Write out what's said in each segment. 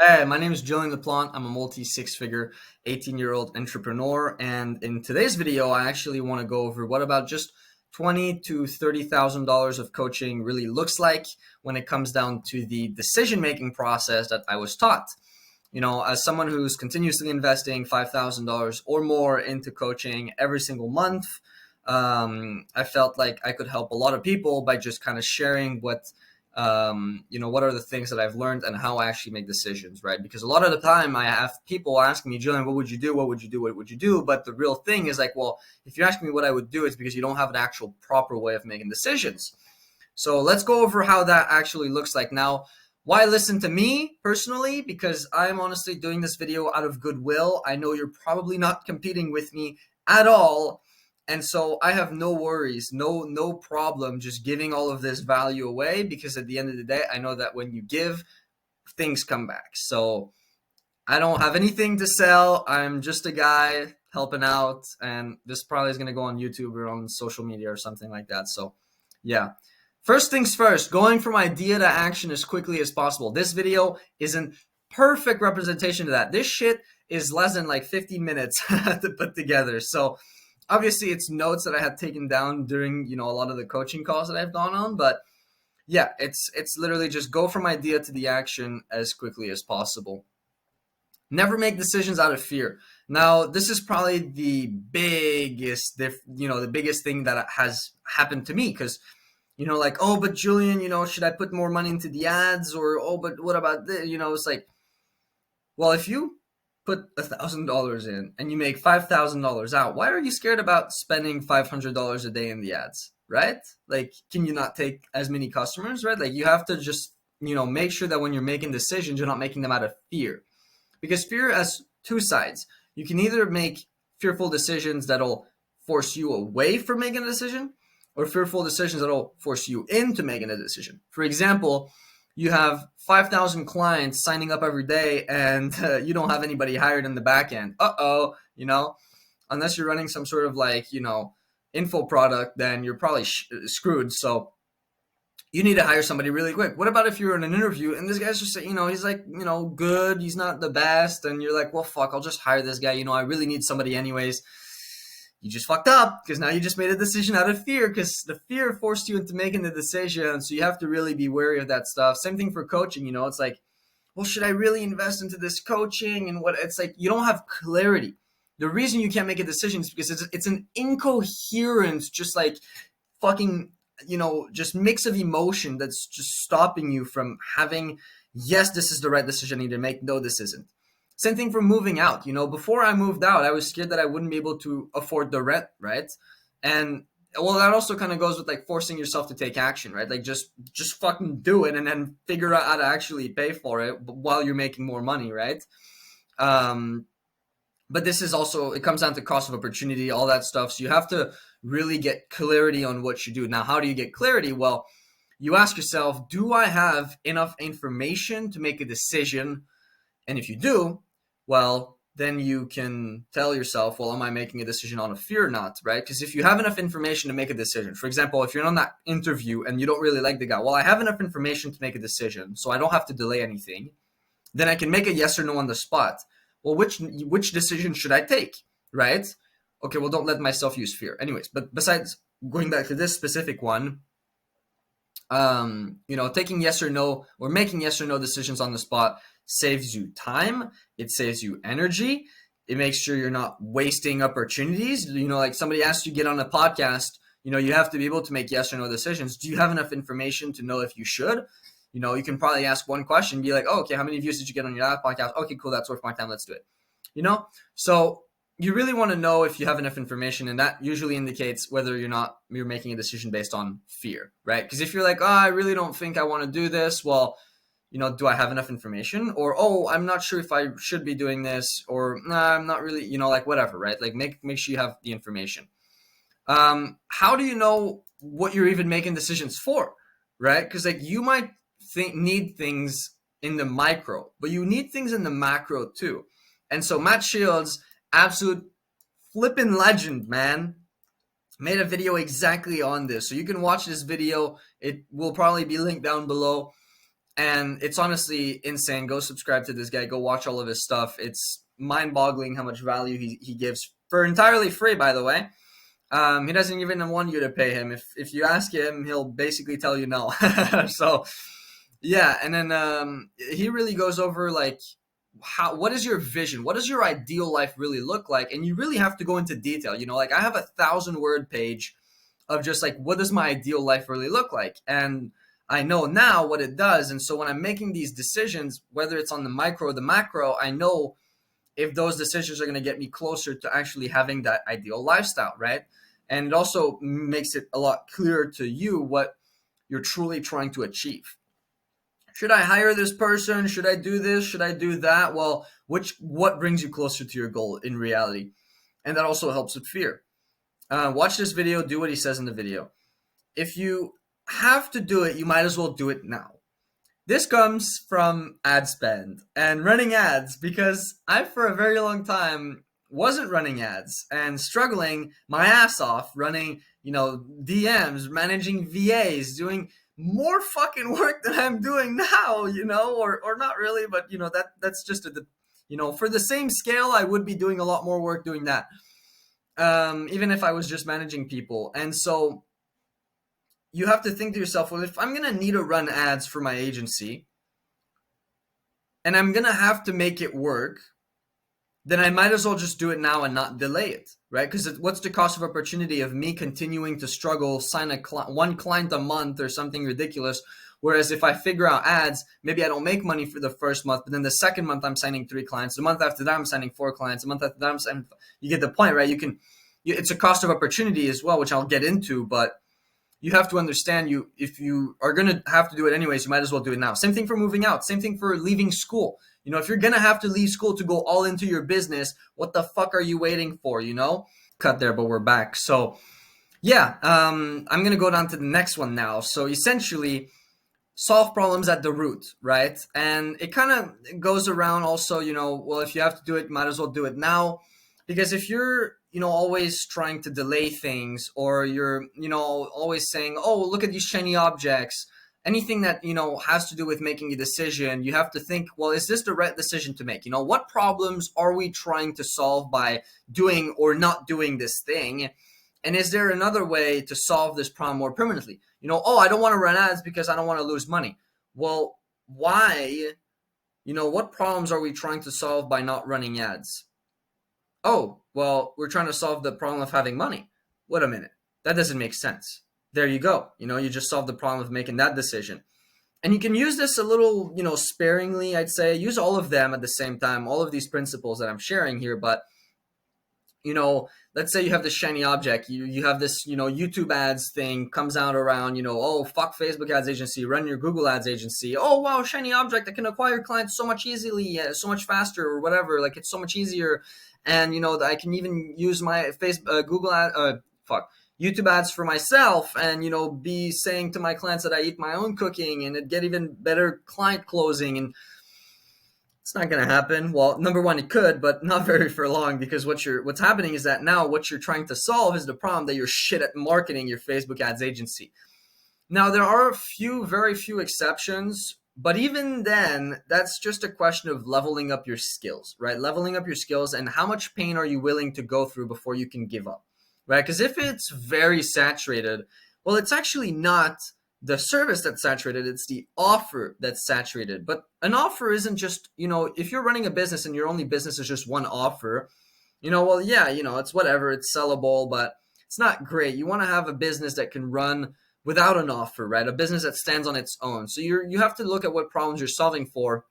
Hey, my name is Julian LaPlante. I'm a multi-six-figure 18-year-old entrepreneur, and in today's video, I actually want to go over what about just $20,000 to $30,000 of coaching really looks like when it comes down to the decision-making process that I was taught. As someone who's continuously investing $5,000 or more into coaching every single month, I felt like I could help a lot of people by just kind of sharing what are the things that I've learned and how I actually make decisions, right? Because a lot of the time I have people asking me, Julian, what would you do? What would you do? What would you do? But the real thing is like, well, if you're asking me what I would do, it's because you don't have an actual proper way of making decisions. So let's go over how that actually looks like. Now, why listen to me personally? Because I'm honestly doing this video out of goodwill. I know you're probably not competing with me at all. And so I have no worries, no problem just giving all of this value away, because at the end of the day, I know that when you give, things come back. So I don't have anything to sell. I'm just a guy helping out, and this probably is going to go on YouTube or on social media or something like that. So yeah. First things first, going from idea to action as quickly as possible. This video isn't perfect representation of that. This shit is less than like 15 minutes to put together. So obviously it's notes that I had taken down during, a lot of the coaching calls that I've gone on, but yeah, it's literally just go from idea to the action as quickly as possible. Never make decisions out of fear. Now, this is probably the biggest thing that has happened to me, because like, oh, but Julian, should I put more money into the ads, or, oh, but what about this? It's like, well, if you put $1,000 in and you make $5,000 out, why are you scared about spending $500 a day in the ads, right? Like, can you not take as many customers, right? Like, you have to just, make sure that when you're making decisions, you're not making them out of fear, because fear has two sides. You can either make fearful decisions that'll force you away from making a decision, or fearful decisions that'll force you into making a decision. For example, you have 5,000 clients signing up every day, and you don't have anybody hired in the back end. Unless you're running some sort of info product, then you're probably screwed. So you need to hire somebody really quick. What about if you're in an interview and this guy's just, he's like, good, he's not the best, and you're like, well, fuck, I'll just hire this guy. I really need somebody anyways. You just fucked up, because now you just made a decision out of fear, because the fear forced you into making the decision. So you have to really be wary of that stuff. Same thing for coaching. It's like, well, should I really invest into this coaching? And what it's like, you don't have clarity. The reason you can't make a decision is because it's an incoherent, just like fucking, just mix of emotion that's just stopping you from having, yes, this is the right decision I need to make. No, this isn't. Same thing for moving out. Before I moved out, I was scared that I wouldn't be able to afford the rent, right? And well, that also kind of goes with like forcing yourself to take action, right? Like just fucking do it and then figure out how to actually pay for it while you're making more money, right? But this is also, it comes down to cost of opportunity, all that stuff. So you have to really get clarity on what you do. Now, how do you get clarity? Well, you ask yourself, do I have enough information to make a decision? And if you do, well, then you can tell yourself, well, am I making a decision out of fear or not, right? Because if you have enough information to make a decision, for example, if you're on that interview and you don't really like the guy, well, I have enough information to make a decision, so I don't have to delay anything. Then I can make a yes or no on the spot. Well, which decision should I take, right? Okay, well, don't let myself use fear. Anyways, but besides going back to this specific one, taking yes or no or making yes or no decisions on the spot saves you time. It saves you energy. It makes sure you're not wasting opportunities. Like somebody asks you to get on a podcast, you have to be able to make yes or no decisions. Do you have enough information to know if you should? You can probably ask one question, be like, oh, okay, how many views did you get on your last podcast? Okay, cool, that's worth my time, let's do it. So you really want to know if you have enough information, and that usually indicates whether you're making a decision based on fear, right? Because if you're like, oh, I really don't think I want to do this, well, do I have enough information? Or, oh, I'm not sure if I should be doing this, or nah, I'm not really, like whatever, right? Like make sure you have the information. How do you know what you're even making decisions for, right? Because like you might need things in the micro, but you need things in the macro too. And so Matt Shields, absolute flippin' legend, man, made a video exactly on this. So you can watch this video. It will probably be linked down below. And it's honestly insane. Go subscribe to this guy. Go watch all of his stuff. It's mind-boggling how much value he gives for entirely free, by the way. He doesn't even want you to pay him. If you ask him, he'll basically tell you no. So yeah, and then he really goes over like what is your vision? What does your ideal life really look like? And you really have to go into detail. You know, like I have a 1,000-word page of just like what does my ideal life really look like? And I know now what it does. And so when I'm making these decisions, whether it's on the micro or the macro, I know if those decisions are going to get me closer to actually having that ideal lifestyle, right? And it also makes it a lot clearer to you what you're truly trying to achieve. Should I hire this person? Should I do this? Should I do that? Well, what brings you closer to your goal in reality? And that also helps with fear. Watch this video, do what he says in the video. If you have to do it, you might as well do it now. This comes from ad spend and running ads, because I, for a very long time, wasn't running ads and struggling my ass off running, DMs, managing VAs, doing more fucking work than I'm doing now, or not really, but that's just for the same scale, I would be doing a lot more work doing that. Even if I was just managing people. And so you have to think to yourself, well, if I'm going to need to run ads for my agency and I'm going to have to make it work, then I might as well just do it now and not delay it, right? Because what's the cost of opportunity of me continuing to struggle, sign one client a month or something ridiculous? Whereas if I figure out ads, maybe I don't make money for the first month, but then the second month I'm signing 3 clients. The month after that, I'm signing 4 clients. The month after that, I'm signing. You get the point, right? It's a cost of opportunity as well, which I'll get into, but you have to understand if you are going to have to do it anyways, you might as well do it now. Same thing for moving out. Same thing for leaving school. If you're going to have to leave school to go all into your business, what the fuck are you waiting for, Cut there, but we're back. So yeah, I'm going to go down to the next one now. So essentially, solve problems at the root, right? And it kind of goes around also, well, if you have to do it, might as well do it now. Because if you're always trying to delay things, or you're always saying, oh, look at these shiny objects, anything that has to do with making a decision, you have to think, well, is this the right decision to make? What problems are we trying to solve by doing or not doing this thing? And is there another way to solve this problem more permanently? Oh, I don't want to run ads because I don't want to lose money. Well, why? What problems are we trying to solve by not running ads? Oh, well, we're trying to solve the problem of having money. Wait a minute. That doesn't make sense. There you go. You just solved the problem of making that decision. And you can use this a little, sparingly, I'd say. Use all of them at the same time, all of these principles that I'm sharing here. But, let's say you have this shiny object. You have this, YouTube ads thing comes out around, oh, fuck Facebook ads agency, run your Google ads agency. Oh, wow, shiny object. I can acquire clients so much easily, so much faster, or whatever. Like, it's so much easier. And, I can even use my Google ad, YouTube ads for myself, and, be saying to my clients that I eat my own cooking, and it get even better client closing. And it's not going to happen. Well, number one, it could, but not very for long, because what's happening is that now what you're trying to solve is the problem that you're shit at marketing your Facebook ads agency. Now, there are very few exceptions, but even then, that's just a question of leveling up your skills, right? Leveling up your skills, and how much pain are you willing to go through before you can give up, right? Because if it's very saturated, well, it's actually not the service that's saturated, it's the offer that's saturated. But an offer isn't just, if you're running a business and your only business is just one offer, well, yeah, it's whatever, it's sellable, but it's not great. You want to have a business that can run without an offer, right? A business that stands on its own. So you have to look at what problems you're solving for.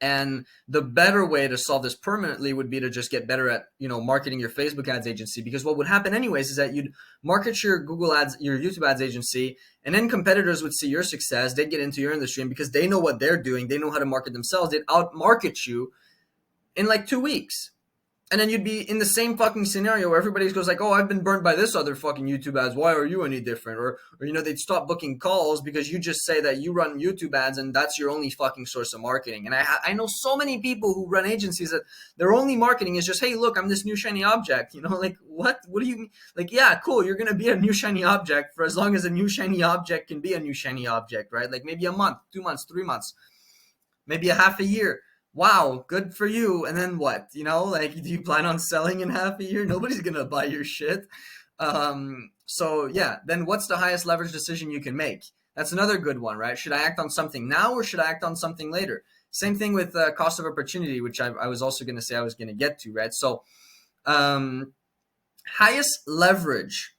And the better way to solve this permanently would be to just get better at, marketing your Facebook ads agency. Because what would happen anyways is that you'd market your Google ads, your YouTube ads agency, and then competitors would see your success. They'd get into your industry, and because they know what they're doing, they know how to market themselves, they'd out market you in like 2 weeks. And then you'd be in the same fucking scenario where everybody goes like, "Oh, I've been burned by this other fucking YouTube ads. Why are you any different?" Or they'd stop booking calls because you just say that you run YouTube ads and that's your only fucking source of marketing. And I know so many people who run agencies that their only marketing is just, "Hey, look, I'm this new shiny object." Like what? What do you mean? Like, yeah, cool. You're gonna be a new shiny object for as long as a new shiny object can be a new shiny object, right? Like maybe a month, 2 months, 3 months, maybe a half a year. Wow, good for you. And then what? Like, do you plan on selling in half a year? Nobody's gonna buy your shit. So yeah, then what's the highest leverage decision you can make? That's another good one, right? Should I act on something now or should I act on something later? Same thing with cost of opportunity, which I was also going to say I was going to get to, right? So, um, highest leverage.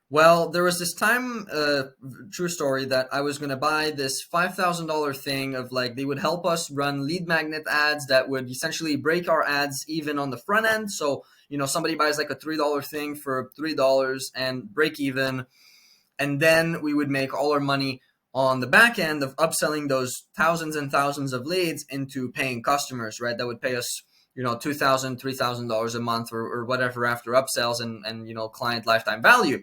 Well, there was this time, true story, that I was going to buy this $5,000 thing of like, they would help us run lead magnet ads that would essentially break our ads even on the front end. So, somebody buys like a $3 thing for $3 and break even. And then we would make all our money on the back end of upselling those thousands and thousands of leads into paying customers, right? That would pay us, $2,000, $3,000 a month or whatever after upsells and client lifetime value,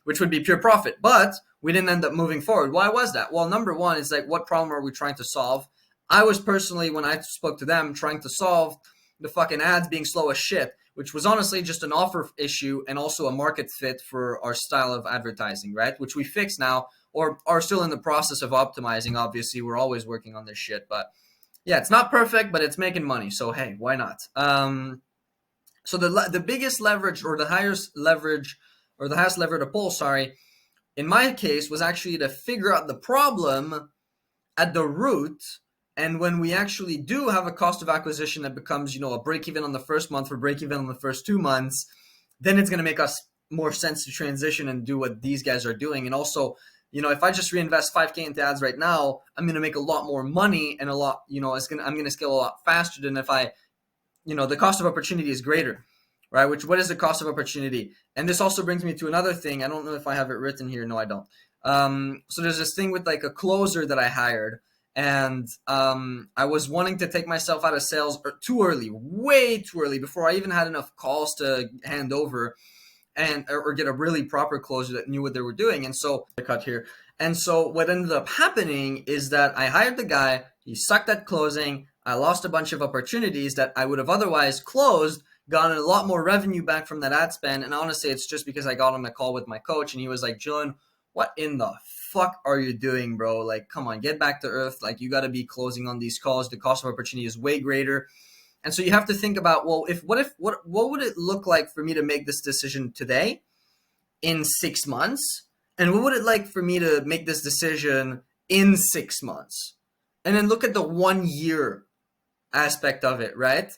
which would be pure profit. But we didn't end up moving forward. Why was that? Well, number one is like, what problem are we trying to solve? I was personally, when I spoke to them, trying to solve the fucking ads being slow as shit, which was honestly just an offer issue and also a market fit for our style of advertising, right? Which we fixed now or are still in the process of optimizing. Obviously, we're always working on this shit, but yeah, it's not perfect, but it's making money. So hey, why not? So the biggest leverage or the highest leverage or the highest lever to pull, sorry, in my case was actually to figure out the problem at the root. And when we actually do have a cost of acquisition that becomes, a break even on the first month or break even on the first 2 months, then it's going to make us more sense to transition and do what these guys are doing. And also, if I just reinvest 5K into ads right now, I'm going to make a lot more money and a lot, I'm going to scale a lot faster than if the cost of opportunity is greater, right? What is the cost of opportunity? And this also brings me to another thing. I don't know if I have it written here. No, I don't. So there's this thing with like a closer that I hired, and I was wanting to take myself out of sales too early, way too early, before I even had enough calls to hand over or get a really proper closer that knew what they were doing. And so I cut here. And so what ended up happening is that I hired the guy, he sucked at closing, I lost a bunch of opportunities that I would have otherwise closed, gotten a lot more revenue back from that ad spend. And honestly, it's just because I got on a call with my coach and he was like, "Julian, what in the fuck are you doing, bro? Like, come on, get back to earth. Like, you got to be closing on these calls. The cost of opportunity is way greater." And so you have to think about, well, what would it look like for me to make this decision today in 6 months? And what would it like for me to make this decision in 6 months? And then look at the 1 year aspect of it, right?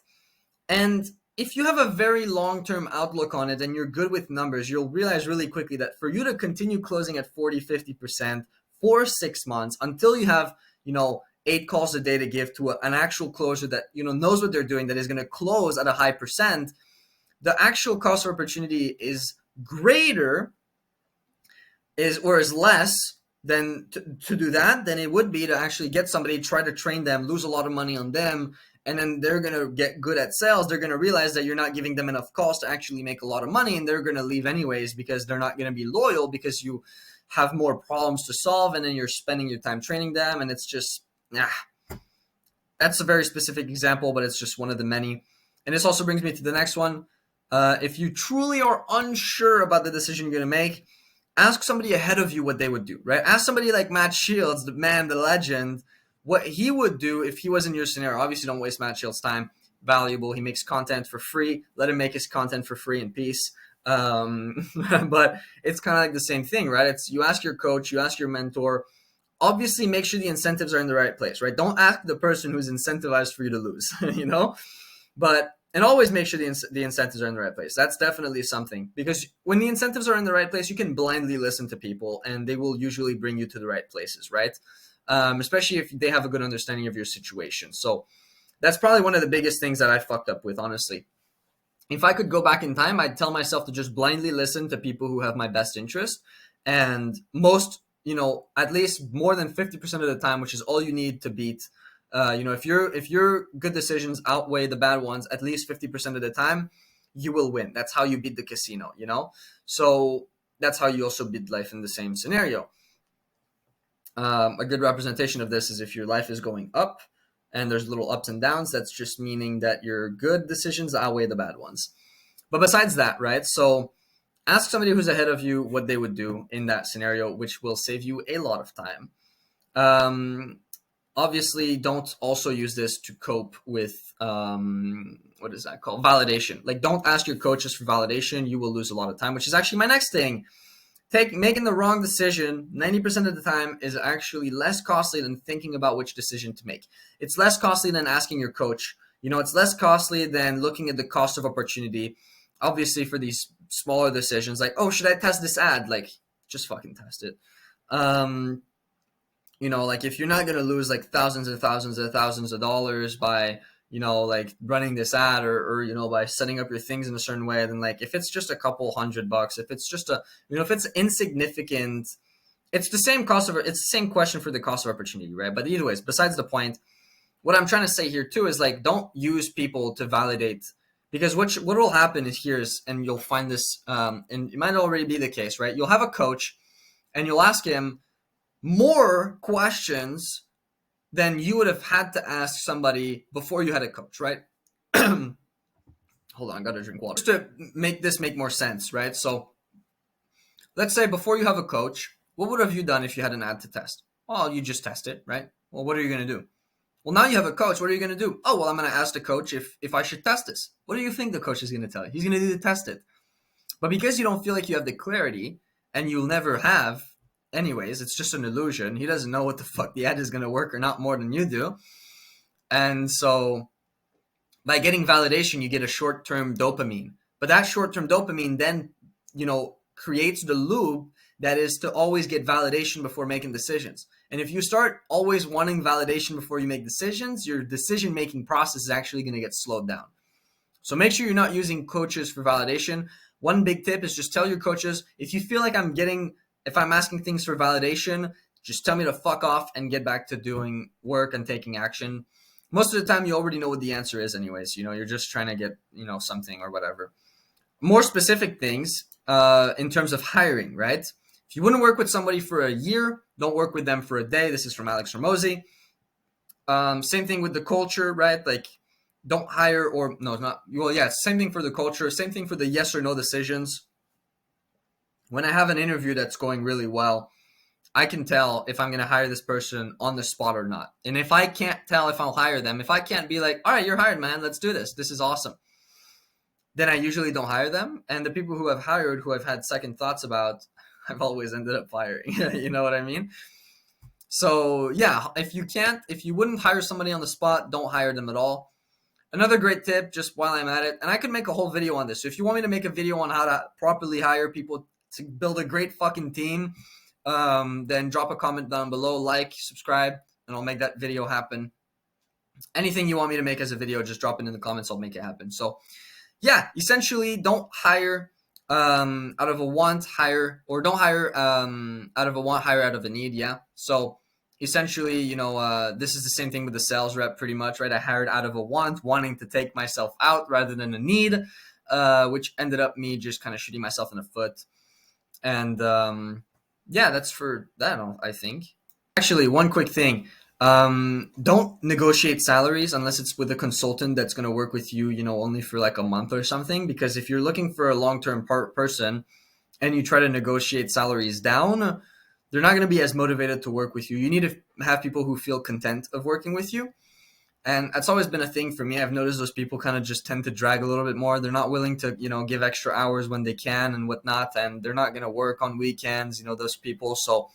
And if you have a very long-term outlook on it and you're good with numbers, you'll realize really quickly that for you to continue closing at 40, 50% for 6 months until you have, 8 calls a day to give to an actual closer that, knows what they're doing, that is going to close at a high percent, the actual cost of opportunity is greater is less than to do that than it would be to actually get somebody, try to train them, lose a lot of money on them, and then they're going to get good at sales. They're going to realize that you're not giving them enough calls to actually make a lot of money, and they're going to leave anyways because they're not going to be loyal because you have more problems to solve, and then you're spending your time training them, and it's just, that's a very specific example, but it's just one of the many. And this also brings me to the next one. If you truly are unsure about the decision you're going to make, ask somebody ahead of you what they would do, right? Ask somebody like Matt Shields, the man, the legend, what he would do if he was in your scenario. Obviously, don't waste Matt Shields' time. Valuable. He makes content for free. Let him make his content for free in peace. But it's kind of like the same thing, right? It's you ask your coach, you ask your mentor. Obviously, make sure the incentives are in the right place, right? Don't ask the person who's incentivized for you to lose, And always make sure the incentives are in the right place. That's definitely something, because when the incentives are in the right place, you can blindly listen to people and they will usually bring you to the right places, right? Especially if they have a good understanding of your situation. So that's probably one of the biggest things that I fucked up with, honestly. If I could go back in time, I'd tell myself to just blindly listen to people who have my best interest. And most, at least more than 50% of the time, which is all you need to beat if your good decisions outweigh the bad ones at least 50% of the time, you will win. That's how you beat the casino, you know? So that's how you also beat life in the same scenario. A good representation of this is if your life is going up and there's little ups and downs, that's just meaning that your good decisions outweigh the bad ones. But besides that, right? So ask somebody who's ahead of you what they would do in that scenario, which will save you a lot of time. Obviously, don't also use this to cope with what is that called? Validation. Like, don't ask your coaches for validation. You will lose a lot of time, which is actually my next thing. Making the wrong decision 90% of the time is actually less costly than thinking about which decision to make. It's less costly than asking your coach. You know, it's less costly than looking at the cost of opportunity. Obviously, for these smaller decisions, like, oh, should I test this ad? Like, just fucking test it. You know, like if you're not going to lose like thousands and thousands and thousands of dollars by, you know, like running this ad or, you know, by setting up your things in a certain way, then like if it's just a couple $100, if it's just you know, if it's insignificant, it's the same it's the same question for the cost of opportunity, right? But anyways, besides the point, what I'm trying to say here too is like, don't use people to validate, because what will happen is and you'll find this, and it might already be the case, right? You'll have a coach and you'll ask him more questions than you would have had to ask somebody before you had a coach, right? Hold on, I gotta drink water. Just to make this make more sense, right? So let's say before you have a coach, what would have you done if you had an ad to test? Well, you just test it, right? Well, what are you gonna do? Well, now you have a coach. What are you gonna do? Oh, well, I'm gonna ask the coach if I should test this. What do you think the coach is gonna tell you? He's gonna do the test it. But because you don't feel like you have the clarity, and you'll never have, anyways, it's just an illusion. He doesn't know what the fuck the ad is going to work or not more than you do. And so by getting validation, you get a short-term dopamine. But that short-term dopamine then, you know, creates the loop that is to always get validation before making decisions. And if you start always wanting validation before you make decisions, your decision-making process is actually going to get slowed down. So make sure you're not using coaches for validation. One big tip is just tell your coaches, if you feel like if I'm asking things for validation, just tell me to fuck off and get back to doing work and taking action. Most of the time, you already know what the answer is anyways. You know, you're just trying to get, you know, something or whatever. More specific things in terms of hiring, right? If you wouldn't work with somebody for a year, don't work with them for a day. This is from Alex Hormozi. Same thing with the culture, right? Like, don't hire same thing for the culture. Same thing for the yes or no decisions. When I have an interview that's going really well, I can tell if I'm going to hire this person on the spot or not. And if I can't tell if I'll hire them, if I can't be like, all right, you're hired, man, let's do this. This is awesome. Then I usually don't hire them. And the people who I've hired, who I've had second thoughts about, I've always ended up firing. You know what I mean? So yeah, if you wouldn't hire somebody on the spot, don't hire them at all. Another great tip, just while I'm at it, and I could make a whole video on this. So if you want me to make a video on how to properly hire people to build a great fucking team, then drop a comment down below, like, subscribe, and I'll make that video happen. Anything you want me to make as a video, just drop it in the comments. I'll make it happen. So yeah, essentially don't hire out of a want, don't hire out of a want, hire out of a need. Yeah. So essentially, you know, this is the same thing with the sales rep pretty much, right? I hired out of a want, wanting to take myself out rather than a need, which ended up me just kind of shooting myself in the foot. And yeah, that's for that, I think. Actually, one quick thing. Don't negotiate salaries unless it's with a consultant that's going to work with you, you know, only for like a month or something. Because if you're looking for a long-term person and you try to negotiate salaries down, they're not going to be as motivated to work with you. You need to have people who feel content of working with you. And that's always been a thing for me. I've noticed those people kind of just tend to drag a little bit more. They're not willing to, you know, give extra hours when they can and whatnot. And they're not going to work on weekends, you know, those people. So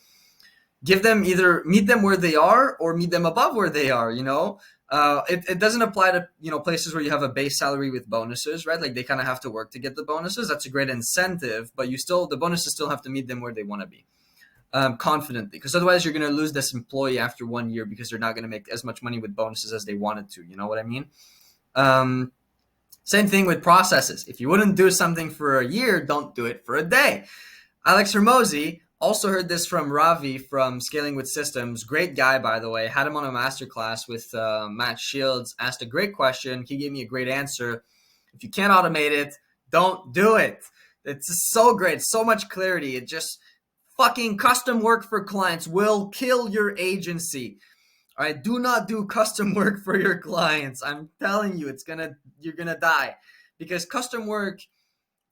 give them either meet them where they are or meet them above where they are, you know. It doesn't apply to, you know, places where you have a base salary with bonuses, right? Like they kind of have to work to get the bonuses. That's a great incentive, but the bonuses still have to meet them where they want to be. Confidently, because otherwise you're going to lose this employee after 1 year because they're not going to make as much money with bonuses as they wanted to. You know what I mean? Same thing with processes. If you wouldn't do something for a year, don't do it for a day. Alex Hormozi also heard this from Ravi from Scaling with Systems. Great guy, by the way. Had him on a masterclass with Matt Shields. Asked a great question. He gave me a great answer. If you can't automate it, Don't do it. It's so great. So much clarity. It just fucking custom work for clients will kill your agency. All right, do not do custom work for your clients. I'm telling you, you're gonna die because custom work,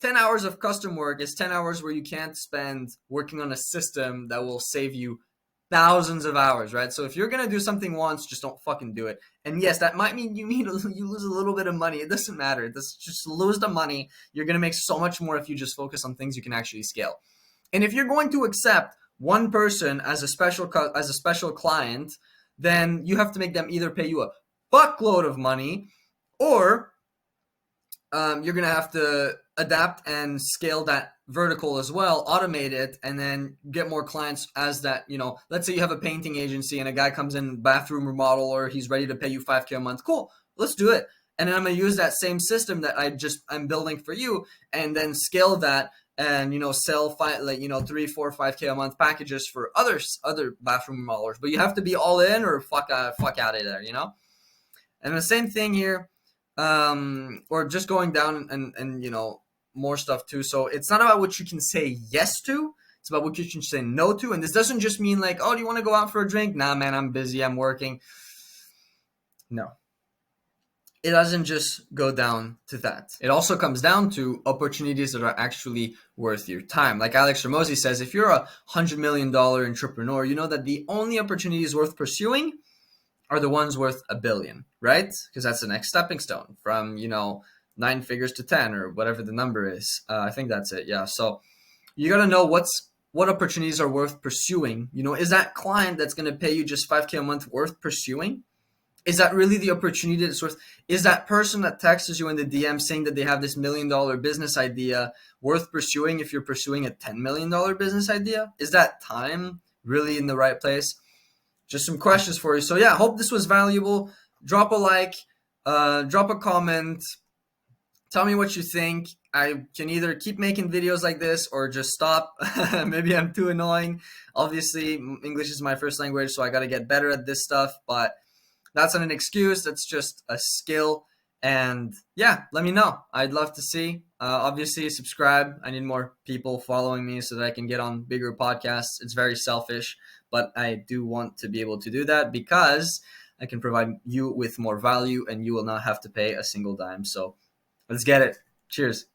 10 hours of custom work is 10 hours where you can't spend working on a system that will save you thousands of hours, right? So if you're gonna do something once, just don't fucking do it. And yes, that might mean you lose a little bit of money. It doesn't matter. Just lose the money. You're gonna make so much more if you just focus on things you can actually scale. And if you're going to accept one person as a special client, then you have to make them either pay you a fuckload of money, or you're gonna have to adapt and scale that vertical as well, automate it, and then get more clients as that. Let's say you have a painting agency and a guy comes in, bathroom remodel, or he's ready to pay you $5K a month. Cool, let's do it. And then I'm gonna use that same system that I'm building for you, and then scale that, and sell 3, 4, 5K a month packages for other bathroom remodelers. But you have to be all in or fuck out of there. And the same thing here, or just going down and more stuff too. So it's not about what you can say yes to. It's about what you can say no to. And this doesn't just mean like, oh, do you want to go out for a drink? Nah, man, I'm busy. I'm working. No. It doesn't just go down to that. It also comes down to opportunities that are actually worth your time. Like Alex Hormozi says, if you're $100 million entrepreneur, you know that the only opportunities worth pursuing are the ones worth $1 billion, right? Because that's the next stepping stone from, 9 figures to 10 or whatever the number is. I think that's it. Yeah. So you got to know what opportunities are worth pursuing. Is that client that's going to pay you just $5K a month worth pursuing? Is that really the opportunity that's worth? Is that person that texts you in the DM saying that they have this $1 million business idea worth pursuing if you're pursuing a $10 million business idea? Is that time really in the right place? Just some questions for you. So yeah, hope this was valuable. Drop a like, drop a comment. Tell me what you think. I can either keep making videos like this or just stop. Maybe I'm too annoying. Obviously, English is my first language, so I got to get better at this stuff. But that's not an excuse. That's just a skill. And yeah, let me know. I'd love to see. Obviously, subscribe. I need more people following me so that I can get on bigger podcasts. It's very selfish, but I do want to be able to do that because I can provide you with more value and you will not have to pay a single dime. So let's get it. Cheers.